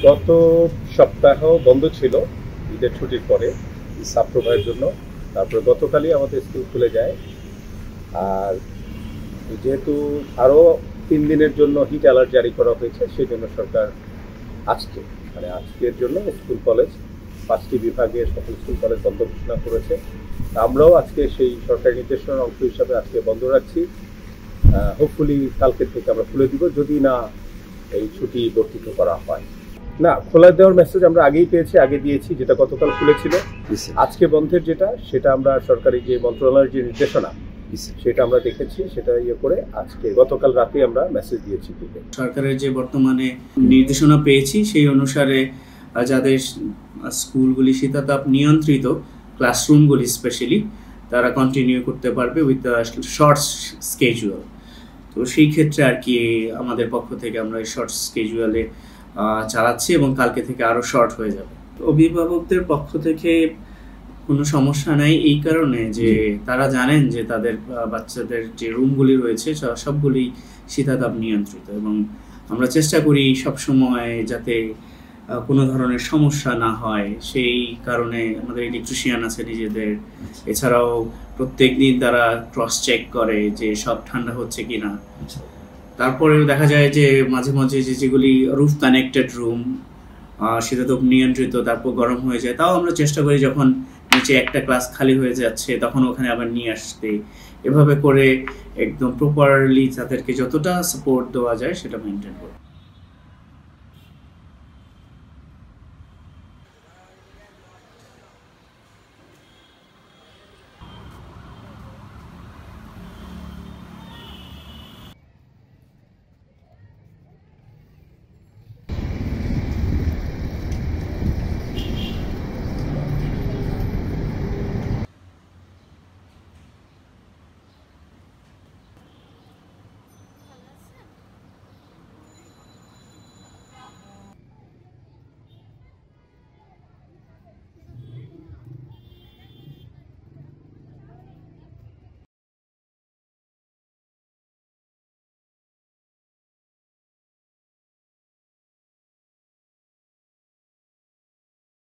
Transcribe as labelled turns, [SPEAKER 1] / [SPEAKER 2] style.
[SPEAKER 1] গত সপ্তাহ বন্ধ ছিল ঈদের ছুটির পরে ছাত্র ভাইয়ের জন্য। তারপরে গতকালই আমাদের স্কুল খুলে যায়। আর যেহেতু আরও 3 দিনের জন্য হিট অ্যালার্ট জারি করা হয়েছে, সেই জন্য সরকার আজকের জন্য স্কুল কলেজ 5টি বিভাগের সকল স্কুল কলেজ বন্ধ ঘোষণা করেছে। আমরাও আজকে সেই সরকারি নির্দেশনার অংশ হিসাবে আজকে বন্ধ রাখছি। হোপফুলি কালকের থেকে আমরা খুলে দিব, যদি না এই ছুটি বর্ধিত করা হয়। না, খোলা দেওয়ার মেসেজ আমরা আগেই পেয়েছি, আগে দিয়েছি, যেটা গতকাল খুলেছিল। আজকে বন্ধের সেটা আমরা সরকারি যে মন্ত্রণালয়ের যে নির্দেশনা সেটা আমরা দেখেছি, সেটা করে আজকে গতকাল রাতে আমরা মেসেজ দিয়েছি।
[SPEAKER 2] সরকারের যে বর্তমানে নির্দেশনা পেয়েছি সেই অনুসারে যাদের স্কুলগুলি শীতাতাপ নিয়ন্ত্রিত, ক্লাসরুমগুলি স্পেশালি, তারা কন্টিনিউ করতে পারবে উইথ শর্ট স্কেজুয়াল। তো সেই ক্ষেত্রে আর কি আমাদের পক্ষ থেকে আমরা এই শর্ট স্কেজুয়ালে চালাচ্ছি এবং কালকে থেকে আরও শর্ট হয়ে যাবে। অভিভাবকদের পক্ষ থেকে কোনো সমস্যা নাই, এই কারণে যে তারা জানেন যে তাদের বাচ্চাদের যে রুমগুলি রয়েছে সবগুলি শীতাতাপ নিয়ন্ত্রিত, এবং আমরা চেষ্টা করি সবসময় যাতে কোনো ধরনের সমস্যা না হয়। সেই কারণে আমাদের ইলেকট্রিশিয়ান আছে নিজেদের, এছাড়াও প্রত্যেক দিন তারা ক্রস চেক করে যে সব ঠান্ডা হচ্ছে কিনা। তারপরে দেখা যায় যে মাঝে মাঝে যেগুলি রুফ কানেক্টেড রুম শীতাতাপ নিয়ন্ত্রিত, তারপর গরম হয়ে যায়, তাও আমরা চেষ্টা করি যখন নিচে একটা ক্লাস খালি হয়ে যাচ্ছে তখন ওখানে আবার নিয়ে আসতে। এভাবে করে একদম প্রপারলি তাদেরকে যতটা সাপোর্ট দেওয়া যায় সেটা মেনটেন করি।